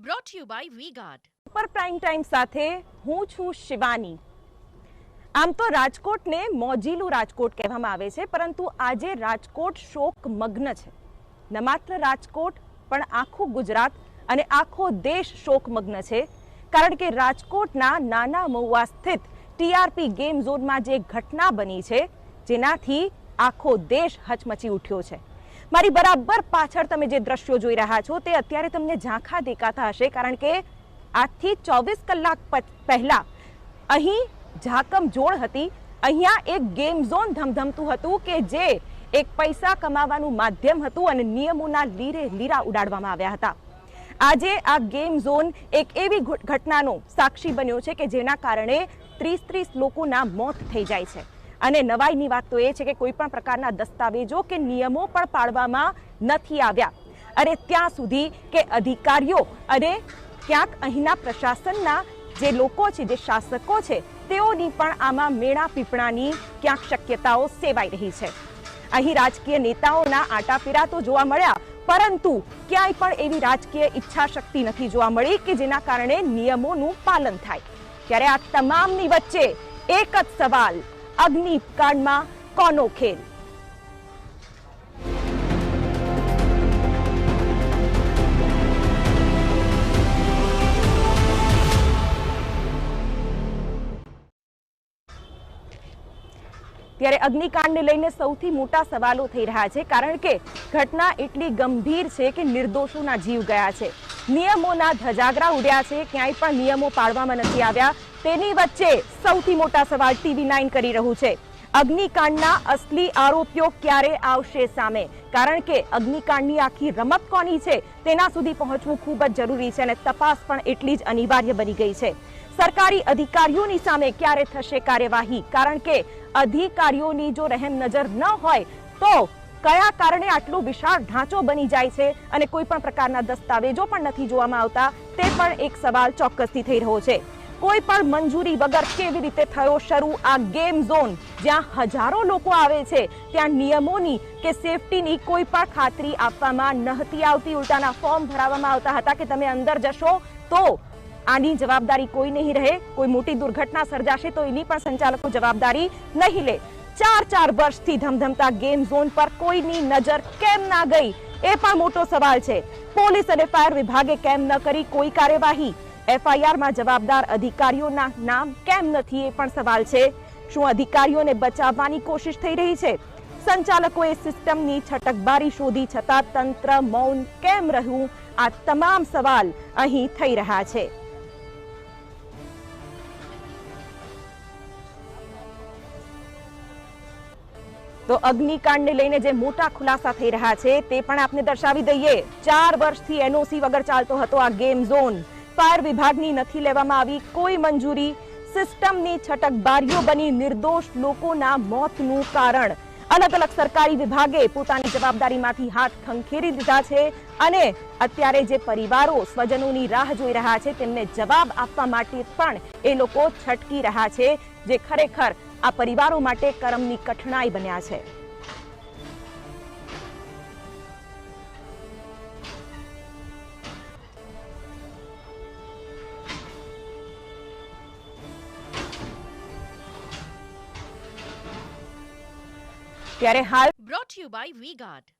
brought to you by V-Guard. Super prime time સાથે હું છું શિવાની। આમ તો રાજકોટને મોજીલું રાજકોટ કહેવામાં આવે છે, પરંતુ આજે રાજકોટ શોકમગ્ન છે। ન માત્ર રાજકોટ પણ આખું ગુજરાત અને આખો દેશ શોકમગ્ન છે, કારણ કે રાજકોટના નાના મહુવા સ્થિત ટીઆરપી ગેમ ઝોનમાં જે ઘટના બની છે, જેનાથી આખો દેશ હચમચી ઉઠ્યો છે। મારી બરાબર પાછળ તમે જે દ્રશ્યો જોઈ રહ્યા છો તે અત્યારે તમને ઝાંખા દેખાતા હશે, કારણ કે આજથી 24 કલાક પહેલા અહીં ઝાકમઝોળ હતી। અહીંયા એક ગેમ ઝોન ધમધમતું હતું કે જે એક પૈસા કમાવાનું માધ્યમ હતું અને નિયમોના લીરે લીરા ઉડાડવામાં આવ્યા હતા। આજે આ ગેમ ઝોન એક એવી ઘટનાનો સાક્ષી બન્યો છે કે જેના કારણે 30 લોકોના મોત થઈ જાય છે। અને નવાઈની વાત તો એ છે કે કોઈ પણ પ્રકારના દસ્તાવેજો કે નિયમો પણ પાળવામાં નથી આવ્યા। અને ત્યાં સુધી કે અધિકારીઓ અને ક્યાંક અહીંના પ્રશાસનના જે લોકો છે, જે શાસકો છે, તેઓની પણ આમાં મેણા પીપણાની ક્યાંક શક્યતાઓ સેવાઈ રહી છે। અહીં રાજકીય નેતાઓના આટાફેરા તો જોવા મળ્યા, પરંતુ ક્યાંય પણ એવી રાજકીય ઈચ્છા શક્તિ નથી જોવા મળી કે જેના કારણે નિયમોનું પાલન થાય। ત્યારે આ તમામની વચ્ચે એક જ સવાલ, અગ્નિકાંડમાં કોનો ખેલ? ત્યારે અગ્નિકાંડને લઈને સૌથી મોટા સવાલો થઈ રહ્યા છે, કારણ કે ઘટના એટલી ગંભીર છે કે નિર્દોષોના જીવ ગયા છે, નિયમોના ધજાગરા ઉડ્યા છે, ક્યાંય પણ નિયમો પાળવામાં નથી આવ્યા। તેની વચ્ચે સૌથી મોટા સવાલ TV9 કરી રહ્યું છે, અગ્નિકાંડના અસલી આરોપીઓ ક્યારે આવશે સામે? કારણ કે અગ્નિકાંડની આખી રમત કોની છે તેના સુધી પહોંચવું ખૂબ જ જરૂરી છે અને તપાસ પણ એટલી જ અનિવાર્ય બની ગઈ છે। સરકારી અધિકારીઓની સામે ક્યારે થશે કાર્યવાહી? કારણ કે અધિકારીઓની જો રહેમ નજર ન હોય તો કયા કારણે આટલો વિશાળ ઢાંચો બની જાય છે અને કોઈ પણ પ્રકારના દસ્તાવેજો પણ નથી જોવામાં આવતા, તે પણ એક સવાલ ચોક્કસથી થઈ રહ્યો છે। કોઈ પણ મંજૂરી વગર કેવી રીતે થયો શરૂ આ ગેમ ઝોન, જ્યાં હજારો લોકો આવે છે, ત્યાં નિયમોની કે સેફટીની કોઈ પણ ખાતરી આપવામાં નહોતી આવતી। ઉલટાના ફોર્મ ભરાવવામાં આવતા હતા કે તમે અંદર જશો તો આની જવાબદારી કોઈ નહીં રહે, કોઈ મોટી દુર્ઘટના સર્જાશે તો એની પણ સંચાલકો જવાબદારી નહીં લે। 4 વર્ષથી ધમધમતા ગેમ ઝોન પર કોઈની નજર કેમ ના ગઈ, એ પણ મોટો સવાલ છે। પોલીસ અને ફાયર વિભાગે કેમ ન કરી કોઈ કાર્યવાહી? એફઆઈઆરમાં જવાબદાર અધિકારીઓના નામ કેમ નથી, એ પણ સવાલ છે। શું અધિકારીઓને બચાવવાની કોશિશ થઈ રહી છે? સંચાલકોએ સિસ્ટમની છટકબારી શોધી છતાં તંત્ર મૌન કેમ રહ્યું? આ તમામ સવાલ અહીં થઈ રહ્યા છે। તો અગ્નિકાંડને લઈને જે મોટા ખુલાસા થઈ રહ્યા છે તે પણ આપને દર્શાવી દઈએ। 4 વર્ષથી એનઓસી વગર ચાલતો હતો આ ગેમ ઝોન, ફાયર વિભાગની નથી લેવામાં આવી કોઈ મંજૂરી, સિસ્ટમની છટકબારીઓ બની નિર્દોષ લોકોના મોતનું કારણ। અલગ અલગ સરકારી વિભાગે પોતાની જવાબદારીમાંથી હાથ ખંખેરી દીધા છે અને અત્યારે જે પરિવારો સ્વજનોની રાહ જોઈ રહ્યા છે તેમને જવાબ આપવા માટે પણ એ લોકો છટકી રહ્યા છે, જે ખરેખર આ પરિવારો માટે કરમની કઠણાઈ બન્યા છે। ત્યારે હાલ Brought to you by V-Guard.